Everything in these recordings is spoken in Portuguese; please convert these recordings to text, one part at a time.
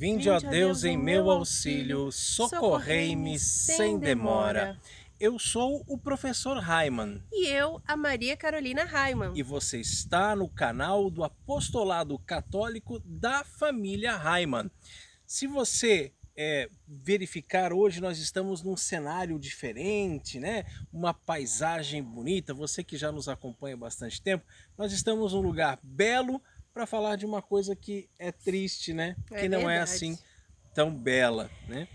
Vinde, ó Deus, em meu auxílio, socorrei-me sem demora. Eu sou o professor Raiman. E eu, a Maria Carolina Raiman. E você está no canal do Apostolado Católico da família Raiman. Se você verificar, hoje nós estamos num cenário diferente, né? Uma paisagem bonita. Você que já nos acompanha há bastante tempo, nós estamos num lugar belo para falar de uma coisa que é triste, né? Que não é assim tão bela, né?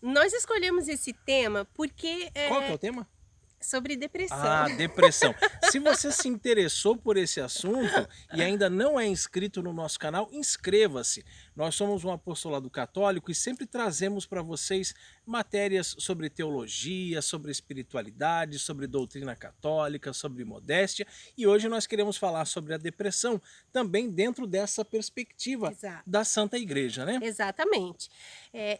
Nós escolhemos esse tema porque Qual que é o tema? Sobre depressão. Ah, depressão. Se você se interessou por esse assunto e ainda não é inscrito no nosso canal, inscreva-se. Nós somos um apostolado católico e sempre trazemos para vocês matérias sobre teologia, sobre espiritualidade, sobre doutrina católica, sobre modéstia. E hoje nós queremos falar sobre a depressão, também dentro dessa perspectiva da Santa Igreja, né? Exatamente.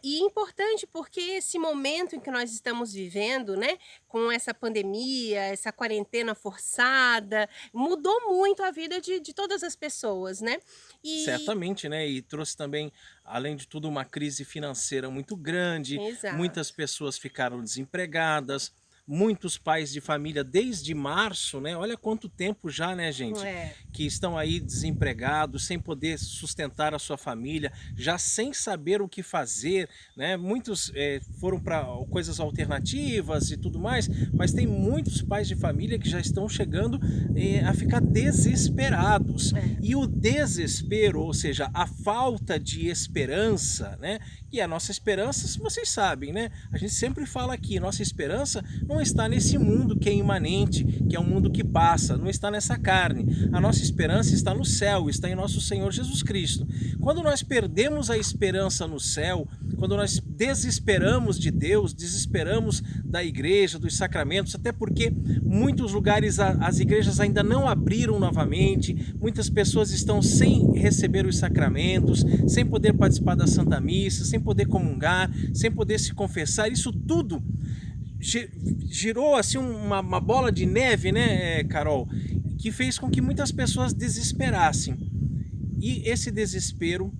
E importante porque esse momento em que nós estamos vivendo, né, com essa pandemia, essa quarentena forçada, mudou muito a vida de todas as pessoas, né? Certamente, né? E trouxe também, além de tudo, uma crise financeira muito grande. Muitas pessoas ficaram desempregadas. Muitos pais de família desde março, né? Olha quanto tempo já, né, gente? Que estão aí desempregados, sem poder sustentar a sua família, já sem saber o que fazer, né? Muitos foram para coisas alternativas e tudo mais, mas tem muitos pais de família que já estão chegando a ficar desesperados. E o desespero, ou seja, a falta de esperança, né? E a nossa esperança, vocês sabem, né? A gente sempre fala aqui, nossa esperança não está nesse mundo que é imanente, que é um mundo que passa, não está nessa carne. A nossa esperança está no céu, está em nosso Senhor Jesus Cristo. Quando nós perdemos a esperança no céu, quando nós desesperamos de Deus, desesperamos da igreja, dos sacramentos, até porque muitos lugares as igrejas ainda não abriram novamente, muitas pessoas estão sem receber os sacramentos, sem poder participar da Santa Missa, sem poder comungar, sem poder se confessar. Isso tudo girou assim uma bola de neve, né, Carol? Que fez com que muitas pessoas desesperassem. E esse desespero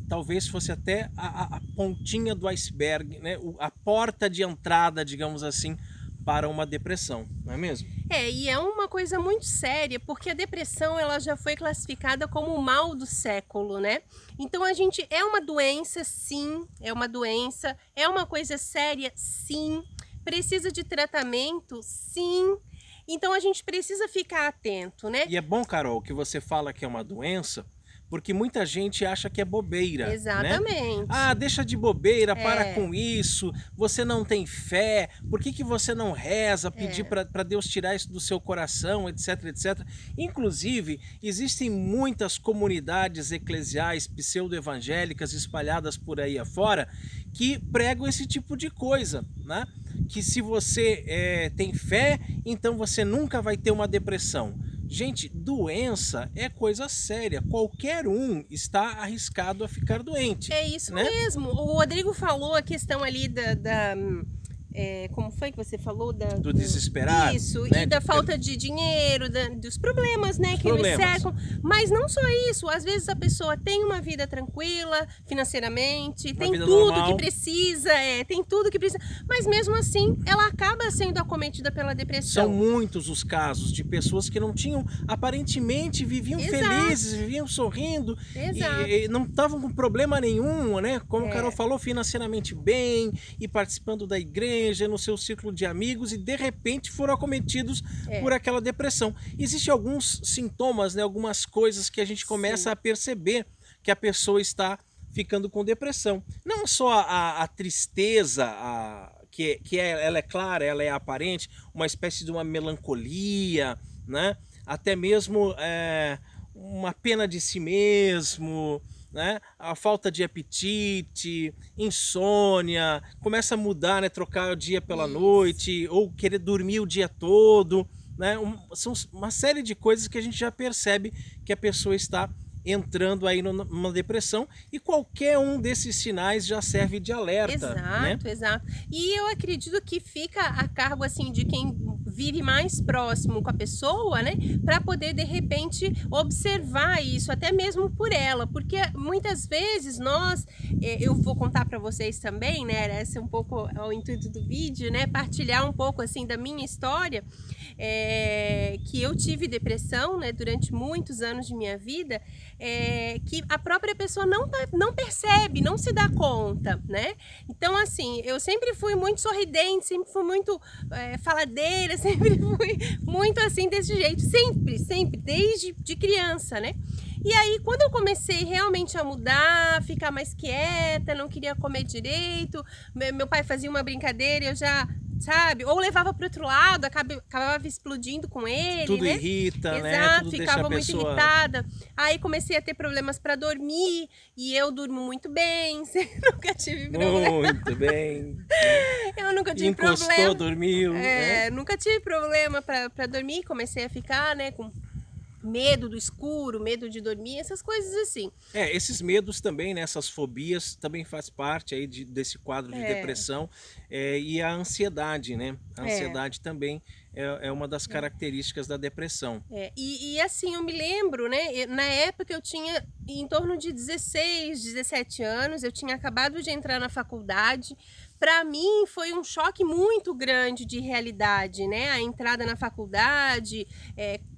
talvez fosse até a pontinha do iceberg, né? A porta de entrada, digamos assim, para uma depressão, não é mesmo? E é uma coisa muito séria, porque a depressão ela já foi classificada como o mal do século, né? Então a gente é uma doença, sim, é uma doença, é uma coisa séria, sim, precisa de tratamento, sim. Então a gente precisa ficar atento, né? E é bom, Carol, que você fala que é uma doença, porque muita gente acha que é bobeira. Exatamente. Né? Ah, deixa de bobeira, para com isso, você não tem fé, por que você não reza, pedir para Deus tirar isso do seu coração, etc, etc. Inclusive, existem muitas comunidades eclesiais pseudo-evangélicas espalhadas por aí afora que pregam esse tipo de coisa, né? Que se você tem fé, então você nunca vai ter uma depressão. Gente, doença é coisa séria, qualquer um está arriscado a ficar doente. É isso, né? Mesmo, o Rodrigo falou a questão ali como foi que você falou? Do desesperado. Isso, né? E da falta de dinheiro, dos problemas, né, que nos cercam. Mas não só isso, às vezes a pessoa tem uma vida tranquila, financeiramente, tem tudo que precisa, tem tudo que precisa, mas mesmo assim ela acaba sendo acometida pela depressão. São muitos os casos de pessoas que não tinham, aparentemente viviam felizes, viviam sorrindo, e não estavam com problema nenhum, né? Como a Carol falou, financeiramente bem, e participando da igreja, no seu círculo de amigos, e de repente foram acometidos por aquela depressão. Existem alguns sintomas, né, algumas coisas que a gente começa a perceber que a pessoa está ficando com depressão. Não só a tristeza, ela é clara, ela é aparente, uma espécie de uma melancolia, né? Até mesmo uma pena de si mesmo, né? A falta de apetite, insônia, começa a mudar, né? Trocar o dia pela noite, ou querer dormir o dia todo, né? São uma série de coisas que a gente já percebe que a pessoa está entrando aí numa depressão, e qualquer um desses sinais já serve de alerta. Exato, né? Exato. E eu acredito que fica a cargo assim de quem vive mais próximo com a pessoa, né, para poder de repente observar isso, até mesmo por ela, porque muitas vezes nós, eu vou contar para vocês também, né, esse é um pouco o intuito do vídeo, né, partilhar um pouco assim da minha história, que eu tive depressão, né, durante muitos anos de minha vida, que a própria pessoa não percebe, não se dá conta, né? Então, assim, eu sempre fui muito sorridente, sempre fui muito faladeira, sempre fui muito assim, desse jeito, sempre, desde de criança, né? E aí, quando eu comecei realmente a mudar, ficar mais quieta, não queria comer direito, meu pai fazia uma brincadeira, eu já, sabe, ou levava para outro lado, acabava explodindo com ele, tudo né? irrita, né? Exato, Tudo ficava muito pessoa... irritada. Aí comecei a ter problemas para dormir, e eu durmo muito bem, nunca tive problema. Muito bem. Eu nunca tive Encostou, problema. dormiu. Né? Nunca tive problema para dormir, comecei a ficar, né, com medo do escuro, medo de dormir, essas coisas assim. Esses medos também, né, essas fobias também faz parte aí desse quadro de depressão, e a ansiedade, né? A ansiedade também é uma das características da depressão. E assim, eu me lembro, né, na época eu tinha em torno de 16, 17 anos, eu tinha acabado de entrar na faculdade. Para mim foi um choque muito grande de realidade, né? A entrada na faculdade,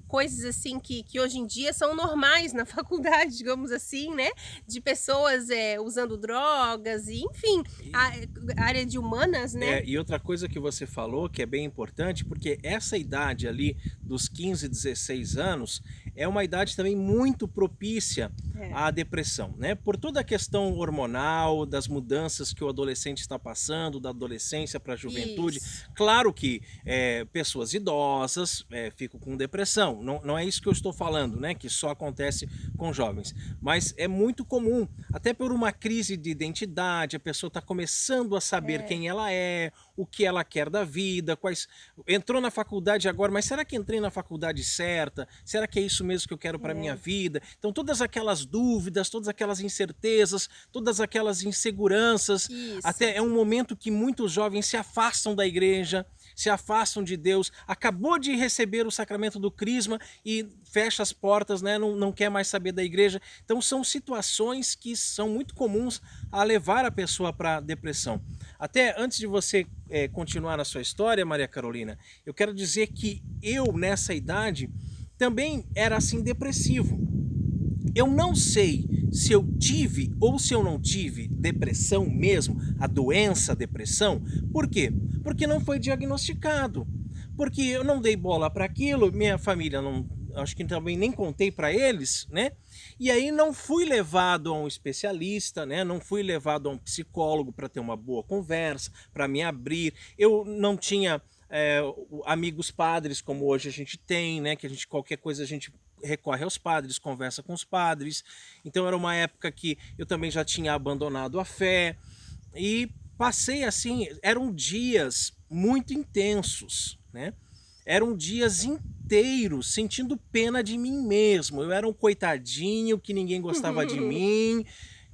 coisas assim que hoje em dia são normais na faculdade, digamos assim, né? De pessoas usando drogas, e, enfim, a área de humanas, né? E outra coisa que você falou que é bem importante, porque essa idade ali dos 15, 16 anos é uma idade também muito propícia à depressão, né? Por toda a questão hormonal, das mudanças que o adolescente está passando, da adolescência para a juventude. Isso. Claro que pessoas idosas ficam com depressão, não é isso que eu estou falando, né? Que só acontece com jovens, mas é muito comum, até por uma crise de identidade, a pessoa está começando a saber quem ela é, o que ela quer da vida, entrou na faculdade agora, mas será que entrei na faculdade certa? Será que é isso mesmo que eu quero para minha vida? Então todas aquelas dúvidas, todas aquelas incertezas, todas aquelas inseguranças, até é um momento que muitos jovens se afastam da igreja, se afastam de Deus, acabou de receber o sacramento do crisma e fecha as portas, né? Não quer mais saber da igreja. Então são situações que são muito comuns a levar a pessoa para a depressão. Até antes de você continuar na sua história, Maria Carolina, eu quero dizer que eu, nessa idade, também era assim depressivo. Eu não sei se eu tive ou se eu não tive depressão mesmo, a doença depressão. Por quê? Porque não foi diagnosticado. Porque eu não dei bola para aquilo, minha família não, acho que também nem contei para eles, né? E aí não fui levado a um especialista, né? Não fui levado a um psicólogo para ter uma boa conversa, para me abrir. Eu não tinha amigos padres como hoje a gente tem, né? Que qualquer coisa a gente recorre aos padres, conversa com os padres. Então era uma época que eu também já tinha abandonado a fé e passei assim, eram dias muito intensos, né? Eram dias inteiros sentindo pena de mim mesmo. Eu era um coitadinho, que ninguém gostava de mim,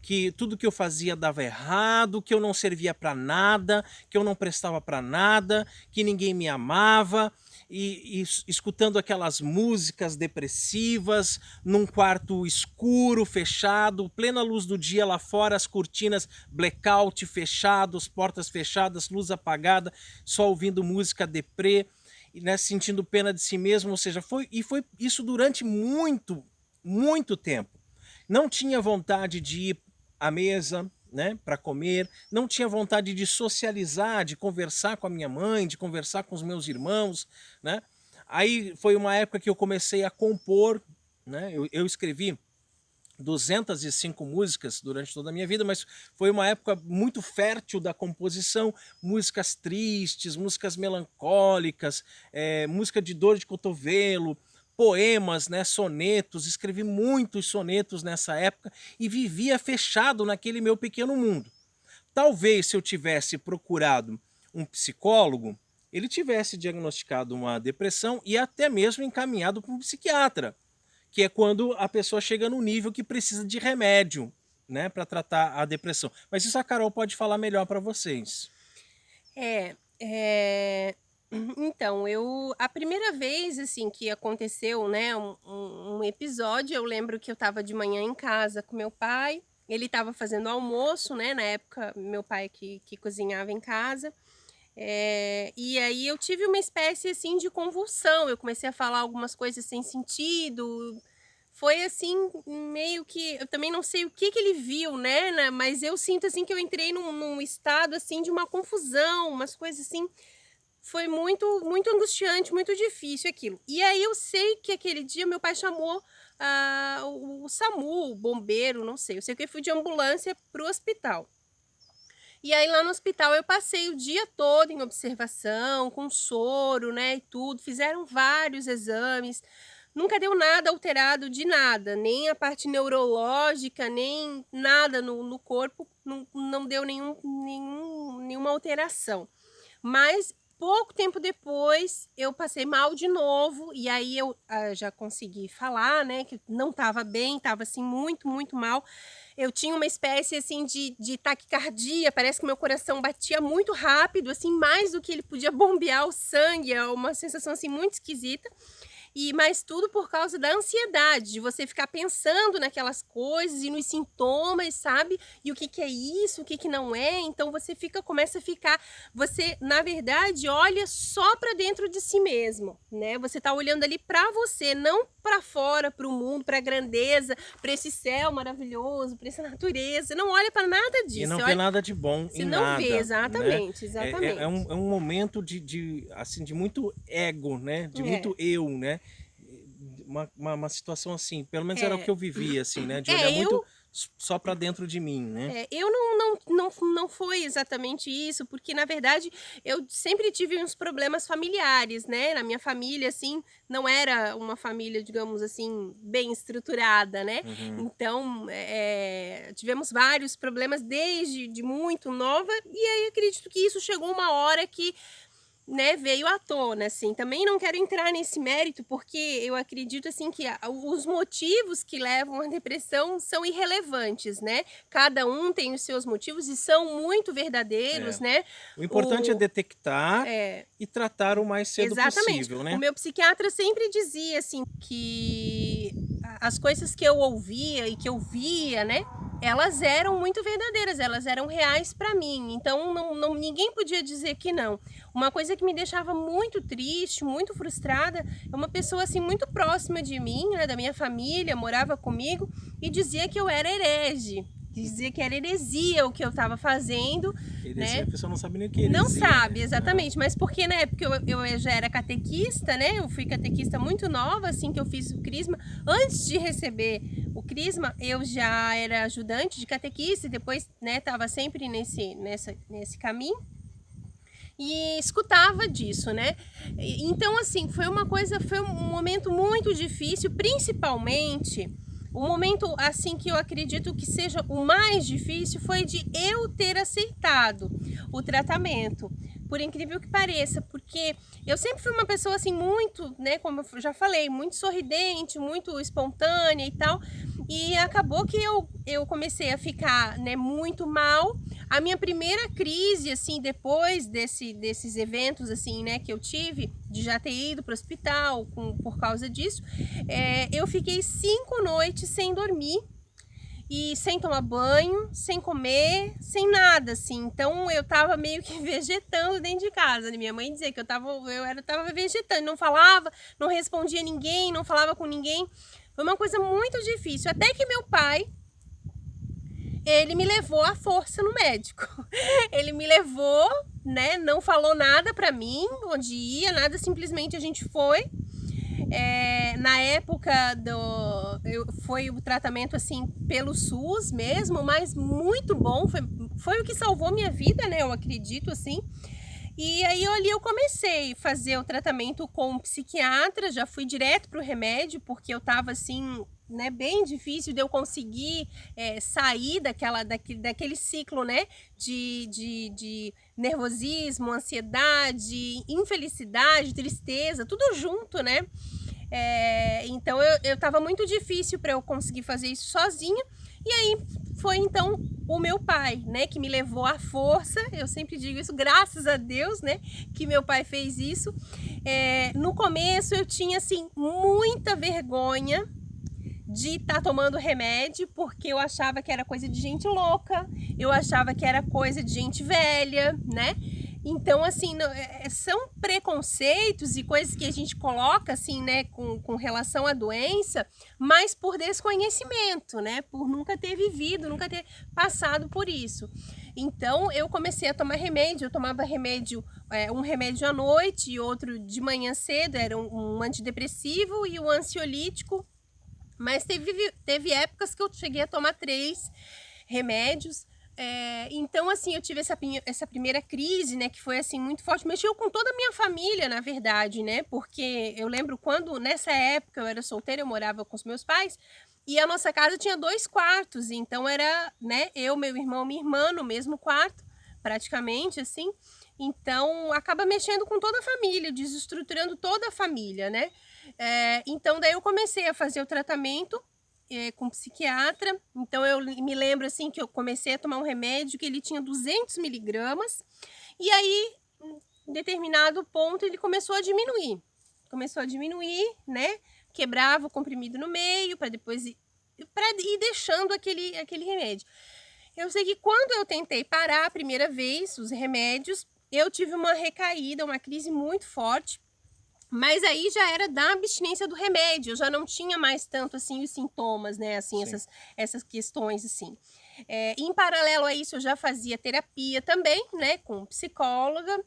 que tudo que eu fazia dava errado, que eu não servia para nada, que eu não prestava para nada, que ninguém me amava. E escutando aquelas músicas depressivas, num quarto escuro, fechado, plena luz do dia lá fora, as cortinas blackout fechado, as portas fechadas, luz apagada, só ouvindo música deprê, né, sentindo pena de si mesmo, ou seja, foi isso durante muito, muito tempo. Não tinha vontade de ir à mesa, né, para comer, não tinha vontade de socializar, de conversar com a minha mãe, de conversar com os meus irmãos, né? Aí foi uma época que eu comecei a compor, né? Eu escrevi 205 músicas durante toda a minha vida, mas foi uma época muito fértil da composição, músicas tristes, músicas melancólicas, música de dor de cotovelo, poemas, né, sonetos, escrevi muitos sonetos nessa época e vivia fechado naquele meu pequeno mundo. Talvez se eu tivesse procurado um psicólogo, ele tivesse diagnosticado uma depressão e até mesmo encaminhado para um psiquiatra, que é quando a pessoa chega no nível que precisa de remédio, né, para tratar a depressão. Mas isso a Carol pode falar melhor para vocês. Então, a primeira vez, assim, que aconteceu, né, um episódio, eu lembro que eu estava de manhã em casa com meu pai, ele estava fazendo almoço, né, na época, meu pai que cozinhava em casa, e aí eu tive uma espécie, assim, de convulsão, eu comecei a falar algumas coisas sem sentido, foi assim, meio que, eu também não sei o que ele viu, né, mas eu sinto, assim, que eu entrei num estado, assim, de uma confusão, umas coisas assim, foi muito angustiante, muito difícil aquilo. E aí eu sei que aquele dia meu pai chamou o SAMU, o bombeiro, não sei. Eu sei que eu fui de ambulância para o hospital. E aí lá no hospital eu passei o dia todo em observação, com soro, né, e tudo. Fizeram vários exames. Nunca deu nada alterado de nada, nem a parte neurológica, nem nada no corpo, não deu nenhuma alteração. Mas pouco tempo depois eu passei mal de novo e aí eu já consegui falar, né, que não estava bem, estava assim muito mal. Eu tinha uma espécie assim de taquicardia, parece que meu coração batia muito rápido, assim, mais do que ele podia bombear o sangue, é uma sensação assim muito esquisita. Mas tudo por causa da ansiedade, de você ficar pensando naquelas coisas e nos sintomas, sabe? E o que é isso, o que não é. Então você começa a ficar, você na verdade olha só para dentro de si mesmo, né? Você tá olhando ali para você, não para fora, para o mundo, para a grandeza, para esse céu maravilhoso, para essa natureza. Não olha para nada disso. E não vê nada de bom em nada. Você não vê, exatamente, né? exatamente. É um momento assim, de muito ego, né? De muito eu, né? Uma situação assim, pelo menos era o que eu vivia, assim, né? De olhar muito só para dentro de mim, né? Eu não foi exatamente isso, porque na verdade eu sempre tive uns problemas familiares, né? Na minha família, assim, não era uma família, digamos assim, bem estruturada, né? Então, tivemos vários problemas desde muito nova, e aí acredito que isso chegou uma hora que, né, veio à tona, assim. Também não quero entrar nesse mérito, porque eu acredito, assim, que os motivos que levam à depressão são irrelevantes, né? Cada um tem os seus motivos e são muito verdadeiros, né? O importante é detectar e tratar o mais cedo possível, né? O meu psiquiatra sempre dizia, assim, que as coisas que eu ouvia e que eu via, né, elas eram muito verdadeiras, elas eram reais para mim, então ninguém podia dizer que não. Uma coisa que me deixava muito triste, muito frustrada, é uma pessoa assim muito próxima de mim, né, da minha família, morava comigo e dizia que eu era herege. Dizia que era heresia o que eu estava fazendo. Heresia, né? A pessoa não sabe nem o que é heresia. Não sabe, exatamente. Mas porque na época eu já era catequista, né? Eu fui catequista muito nova, assim que eu fiz o crisma. Antes de receber o crisma, eu já era ajudante de catequista e depois, né, estava sempre nesse caminho. E escutava disso, né? Então, assim, foi um momento muito difícil, principalmente o momento, assim, que eu acredito que seja o mais difícil foi de eu ter aceitado o tratamento. Por incrível que pareça, porque eu sempre fui uma pessoa, assim, muito, né, como eu já falei, muito sorridente, muito espontânea e tal. E acabou que eu comecei a ficar, né, muito mal. A minha primeira crise, assim, depois desses eventos, assim, né, que eu tive, de já ter ido para o hospital por causa disso, eu fiquei 5 noites sem dormir e sem tomar banho, sem comer, sem nada, assim. Então eu tava meio que vegetando dentro de casa. Minha mãe dizia que eu tava vegetando, não falava, não respondia a ninguém, não falava com ninguém. Foi uma coisa muito difícil, até que meu pai, ele me levou à força no médico. Ele me levou, né, não falou nada pra mim, onde ia, nada, simplesmente a gente foi. Na época foi o tratamento assim pelo SUS mesmo, mas muito bom, foi o que salvou minha vida, né, eu acredito, assim. E aí ali eu comecei a fazer o tratamento com um psiquiatra, já fui direto pro remédio, porque eu tava assim, né, bem difícil de eu conseguir sair daquele ciclo, né, de nervosismo, ansiedade, infelicidade, tristeza, tudo junto, né. Então tava muito difícil para eu conseguir fazer isso sozinha. E aí foi então o meu pai, né, que me levou à força. Eu sempre digo isso, graças a Deus, né, que meu pai fez isso. No começo eu tinha assim muita vergonha de estar tomando remédio, porque eu achava que era coisa de gente louca, eu achava que era coisa de gente velha, né? Então, assim, são preconceitos e coisas que a gente coloca, assim, né, com relação à doença, mas por desconhecimento, né? Por nunca ter vivido, nunca ter passado por isso. Então, eu comecei a tomar remédio, eu tomava remédio, um remédio à noite e outro de manhã cedo, era um antidepressivo e um ansiolítico. Mas teve épocas que eu cheguei a tomar 3 remédios. Então, assim, eu tive essa primeira crise, né, que foi, assim, muito forte. Mexeu com toda a minha família, na verdade, né? Porque eu lembro quando, nessa época, eu era solteira, eu morava com os meus pais, e a nossa casa tinha 2 quartos. Então, era, né, eu, meu irmão, minha irmã, no mesmo quarto, praticamente, assim. Então, acaba mexendo com toda a família, desestruturando toda a família, né? Então, daí eu comecei a fazer o tratamento com psiquiatra. Então, eu me lembro, assim, que eu comecei a tomar um remédio que ele tinha 200 miligramas. E aí, em determinado ponto, ele começou a diminuir. Começou a diminuir, né? Quebrava o comprimido no meio, para depois ir deixando aquele remédio. Eu sei que quando eu tentei parar a primeira vez os remédios, eu tive uma recaída, uma crise muito forte, mas aí já era da abstinência do remédio, eu já não tinha mais tanto assim os sintomas, né, assim, essas questões assim. Em paralelo a isso eu já fazia terapia também, né, com psicóloga,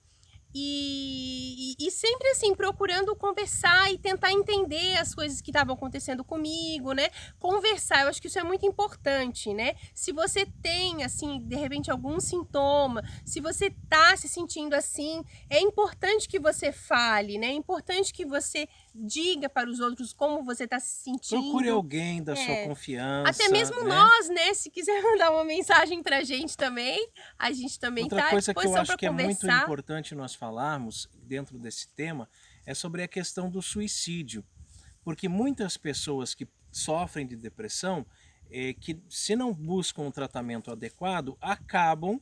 e sempre assim, procurando conversar e tentar entender as coisas que estavam acontecendo comigo, né? Conversar, eu acho que isso é muito importante, né? Se você tem, assim, de repente algum sintoma, se você tá se sentindo assim, é importante que você fale, né? É importante que você diga para os outros como você tá se sentindo. Procure alguém da sua confiança. Até mesmo, né? Nós, né? Se quiser mandar uma mensagem pra gente também, a gente também tá à disposição para conversar. Outra coisa que eu acho que é muito importante nós falarmos dentro desse tema é sobre a questão do suicídio. Porque muitas pessoas que sofrem de depressão, que se não buscam um tratamento adequado, acabam,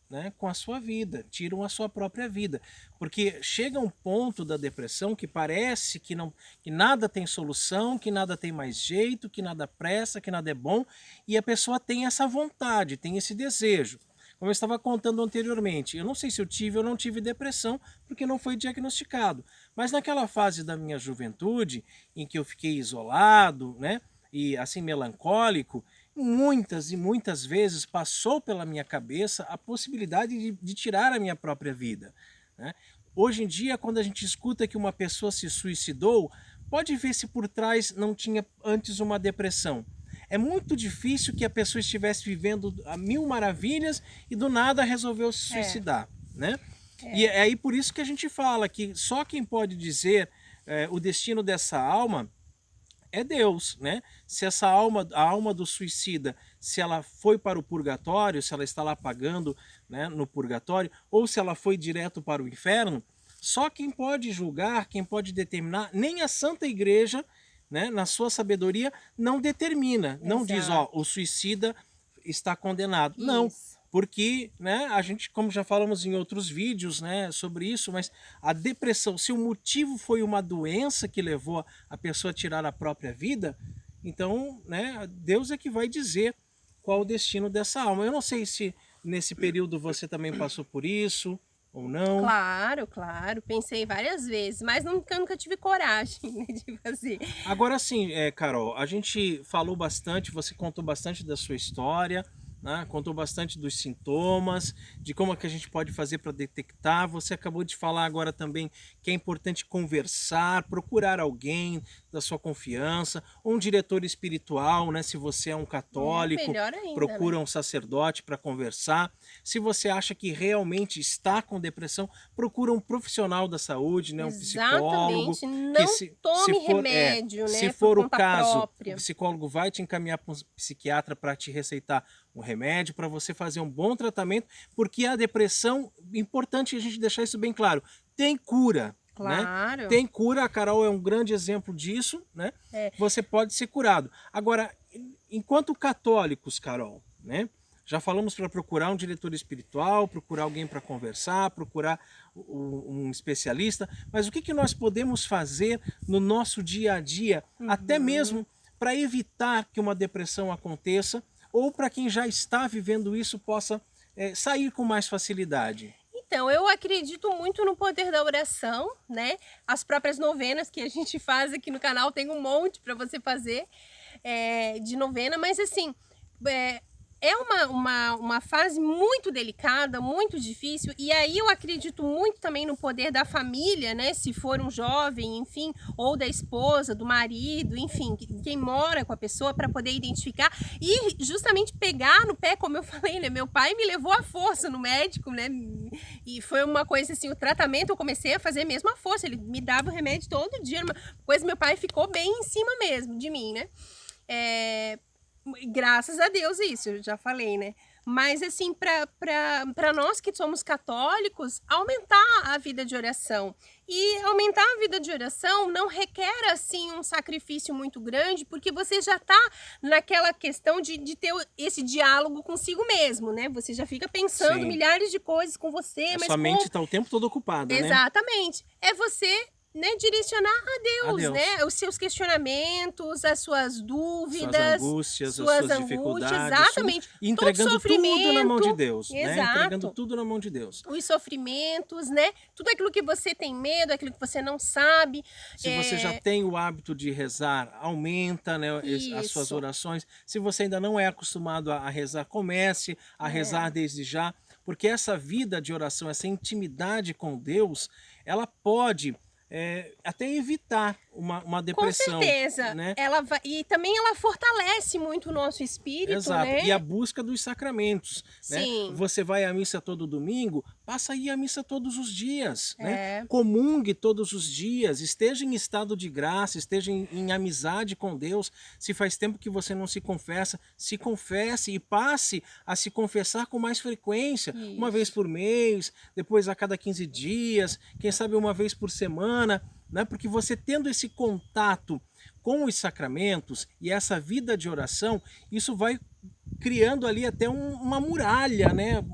né, com a sua vida, tiram a sua própria vida, porque chega um ponto da depressão que parece que nada tem solução, que nada tem mais jeito, que nada presta, que nada é bom, e a pessoa tem essa vontade, tem esse desejo. Como eu estava contando anteriormente, eu não sei se eu tive ou não tive depressão, porque não foi diagnosticado, mas naquela fase da minha juventude, em que eu fiquei isolado, né, e assim melancólico, muitas e muitas vezes passou pela minha cabeça a possibilidade de tirar a minha própria vida, né? Hoje em dia, quando a gente escuta que uma pessoa se suicidou, pode ver se por trás não tinha antes uma depressão. É muito difícil que a pessoa estivesse vivendo a mil maravilhas e do nada resolveu se suicidar, né? E é aí por isso que a gente fala que só quem pode dizer o destino dessa alma é Deus, né? Se essa alma, a alma do suicida, se ela foi para o purgatório, se ela está lá pagando, né, no purgatório, ou se ela foi direto para o inferno, só quem pode julgar, quem pode determinar, nem a Santa Igreja, né, na sua sabedoria, não determina, não diz, ó, o suicida está condenado. Isso. Não, porque, né, a gente, como já falamos em outros vídeos, né, sobre isso, mas a depressão, se o motivo foi uma doença que levou a pessoa a tirar a própria vida, então, né, Deus é que vai dizer qual o destino dessa alma. Eu não sei se nesse período você também passou por isso ou não. Claro, claro, pensei várias vezes, mas nunca tive coragem, né, de fazer. Agora sim, Carol, a gente falou bastante, você contou bastante da sua história, né? Contou bastante dos sintomas, de como é que a gente pode fazer para detectar. Você acabou de falar agora também que é importante conversar, procurar alguém da sua confiança, um diretor espiritual, né? Se você é um católico, melhor ainda, procura né? um sacerdote para conversar. Se você acha que realmente está com depressão, procura um profissional da saúde, né? Um psicólogo. Exatamente, não tome remédio, né? Se for o caso, própria. o psicólogo vai te encaminhar para um psiquiatra para te receitar um remédio, para você fazer um bom tratamento, porque a depressão, importante a gente deixar isso bem claro, tem cura. Claro. Né? Tem cura, a Carol é um grande exemplo disso, né? Você pode ser curado. Agora, enquanto católicos, Carol, né? Já falamos para procurar um diretor espiritual, procurar alguém para conversar, procurar um especialista, mas o que nós podemos fazer no nosso dia a dia, até mesmo para evitar que uma depressão aconteça, ou para quem já está vivendo isso possa sair com mais facilidade? Então, eu acredito muito no poder da oração, né? As próprias novenas que a gente faz aqui no canal, tem um monte para você fazer de novena, mas assim, é uma fase muito delicada, muito difícil, e aí eu acredito muito também no poder da família, né? Se for um jovem, enfim, ou da esposa, do marido, enfim, quem mora com a pessoa, para poder identificar e justamente pegar no pé, como eu falei, né? Meu pai me levou à força no médico, né? E foi uma coisa assim, o tratamento eu comecei a fazer mesmo à força, ele me dava o remédio todo dia, uma coisa, meu pai ficou bem em cima mesmo de mim, né? Graças a Deus isso, eu já falei, né? Mas assim, para nós que somos católicos, aumentar a vida de oração. E aumentar a vida de oração não requer assim um sacrifício muito grande, porque você já está naquela questão de ter esse diálogo consigo mesmo, né? Você já fica pensando milhares de coisas com você. Mas sua mente está o tempo todo ocupada, né? Exatamente. É você... né, direcionar a Deus, né, os seus questionamentos, as suas dúvidas, suas suas dificuldades, exatamente, entregando tudo na mão de Deus, né? Entregando tudo na mão de Deus. Os sofrimentos, né, tudo aquilo que você tem medo, aquilo que você não sabe. Se você já tem o hábito de rezar, aumenta, né, as suas orações. Se você ainda não é acostumado a rezar, comece a rezar desde já, porque essa vida de oração, essa intimidade com Deus, ela pode até evitar uma depressão. Com certeza. Né? E também ela fortalece muito o nosso espírito. Exato. Né? E a busca dos sacramentos. Sim. Né? Você vai à missa todo domingo, passa a ir à missa todos os dias. Né? Comungue todos os dias, esteja em estado de graça, esteja em amizade com Deus. Se faz tempo que você não se confessa, se confesse e passe a se confessar com mais frequência. Isso. Uma vez por mês, depois a cada 15 dias, quem sabe uma vez por semana. Né? Porque você tendo esse contato com os sacramentos e essa vida de oração, isso vai criando ali até uma muralha, né?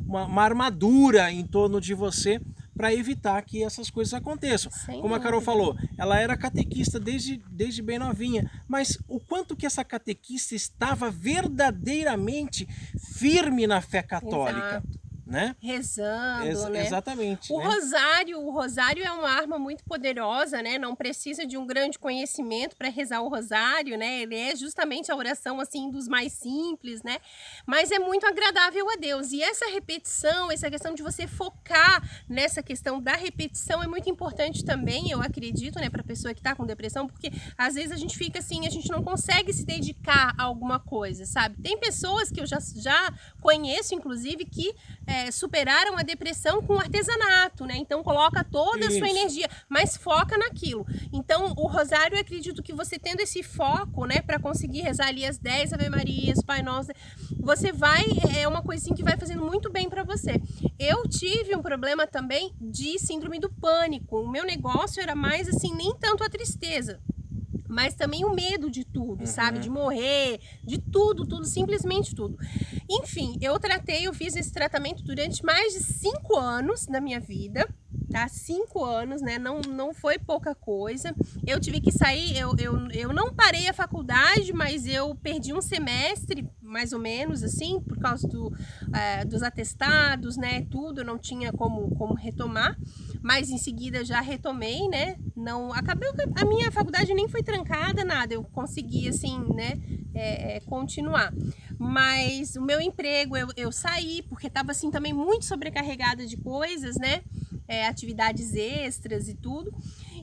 uma armadura em torno de você para evitar que essas coisas aconteçam. Como a Carol falou, ela era catequista desde bem novinha, mas o quanto que essa catequista estava verdadeiramente firme na fé católica. Exato. Né? Rezando, né? Exatamente. O rosário é uma arma muito poderosa, né? Não precisa de um grande conhecimento para rezar o rosário, né? Ele é justamente a oração assim dos mais simples, né? Mas é muito agradável a Deus. E essa repetição, essa questão de você focar nessa questão da repetição é muito importante também, eu acredito, né, para a pessoa que está com depressão, porque às vezes a gente fica assim, a gente não consegue se dedicar a alguma coisa, sabe? Tem pessoas que eu já conheço, inclusive, que superaram a depressão com artesanato, né? Então coloca toda a sua energia, mas foca naquilo. Então o rosário, eu acredito que você tendo esse foco, né, para conseguir rezar ali as 10 Ave Marias, Pai Nosso, você vai, uma coisinha que vai fazendo muito bem para você. Eu tive um problema também de síndrome do pânico. O meu negócio era mais assim, nem tanto a tristeza, mas também o medo de tudo, sabe? De morrer, de tudo, simplesmente tudo. Enfim, eu fiz esse tratamento durante mais de 5 anos da minha vida, tá? 5 anos, né? Não foi pouca coisa. Eu tive que sair, eu não parei a faculdade, mas eu perdi um semestre, mais ou menos, assim, por causa dos atestados, né? Tudo, eu não tinha como retomar. Mas em seguida já retomei, né? Acabou que a minha faculdade nem foi trancada, nada. Eu consegui, assim, né? Continuar. Mas o meu emprego, eu saí, porque estava, assim, também muito sobrecarregada de coisas, né? Atividades extras e tudo.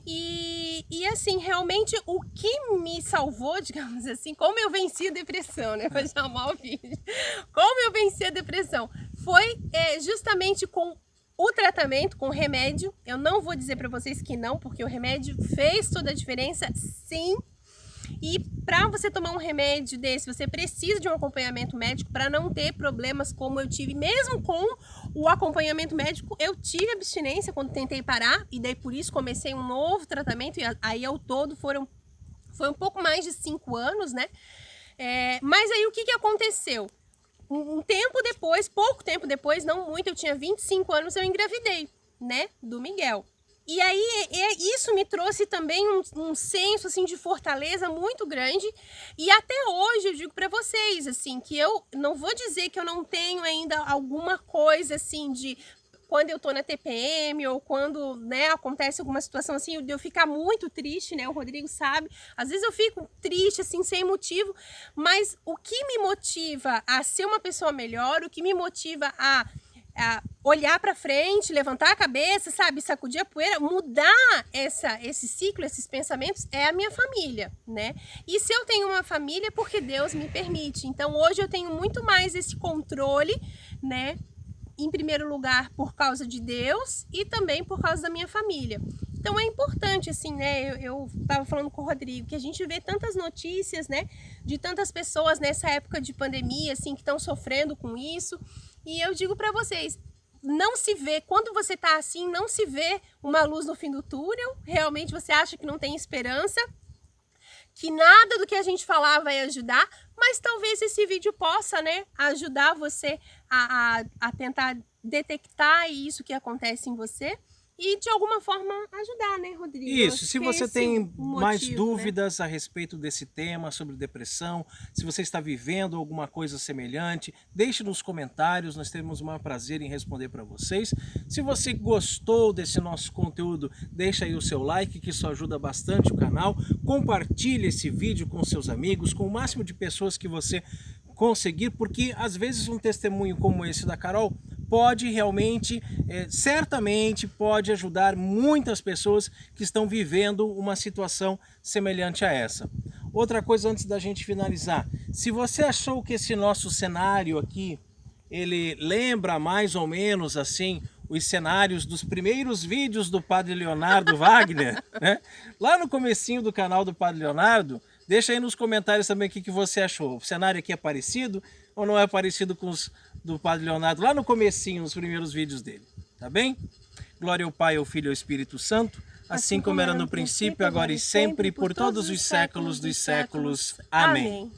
E assim, realmente o que me salvou, digamos assim, como eu venci a depressão, né? Vou chamar o vídeo. Como eu venci a depressão? Foi justamente com o tratamento, com o remédio. Eu não vou dizer para vocês que não, porque o remédio fez toda a diferença, sim. E para você tomar um remédio desse, você precisa de um acompanhamento médico para não ter problemas como eu tive. Mesmo com o acompanhamento médico, eu tive abstinência quando tentei parar, e daí por isso comecei um novo tratamento, e aí ao todo foi um pouco mais de 5 anos, né? Mas aí o que aconteceu? Um tempo depois, pouco tempo depois, não muito, eu tinha 25 anos, eu engravidei, né, do Miguel. E aí isso me trouxe também um senso assim de fortaleza muito grande, e até hoje eu digo para vocês assim que eu não vou dizer que eu não tenho ainda alguma coisa assim de quando eu tô na TPM ou quando, né, acontece alguma situação assim, de eu ficar muito triste, né, o Rodrigo sabe, às vezes eu fico triste assim, sem motivo, mas o que me motiva a ser uma pessoa melhor, o que me motiva a olhar para frente, levantar a cabeça, sabe, sacudir a poeira, mudar esse ciclo, esses pensamentos, é a minha família, né? E se eu tenho uma família, é porque Deus me permite. Então hoje eu tenho muito mais esse controle, né? Em primeiro lugar por causa de Deus e também por causa da minha família. Então é importante, assim, né, eu estava falando com o Rodrigo, que a gente vê tantas notícias, né, de tantas pessoas nessa época de pandemia, assim, que estão sofrendo com isso, e eu digo para vocês, não se vê, quando você tá assim, não se vê uma luz no fim do túnel, realmente você acha que não tem esperança, que nada do que a gente falar vai ajudar, mas talvez esse vídeo possa, né, ajudar você a tentar detectar isso que acontece em você e de alguma forma ajudar, né, Rodrigo? Isso, se você tem mais motivo, dúvidas, né, a respeito desse tema, sobre depressão, se você está vivendo alguma coisa semelhante, deixe nos comentários, nós teremos o maior prazer em responder para vocês. Se você gostou desse nosso conteúdo, deixa aí o seu like, que isso ajuda bastante o canal. Compartilhe esse vídeo com seus amigos, com o máximo de pessoas que você conseguir, porque às vezes um testemunho como esse da Carol pode realmente, certamente pode ajudar muitas pessoas que estão vivendo uma situação semelhante a essa. Outra coisa antes da gente finalizar, se você achou que esse nosso cenário aqui, ele lembra mais ou menos assim os cenários dos primeiros vídeos do Padre Leonardo Wagner, né? Lá no comecinho do canal do Padre Leonardo, deixa aí nos comentários também o que você achou. O cenário aqui é parecido ou não é parecido com os do Padre Leonardo lá no comecinho, nos primeiros vídeos dele, tá bem? Glória ao Pai, ao Filho e ao Espírito Santo, assim como era no princípio, agora e sempre, por todos os séculos dos séculos. Amém.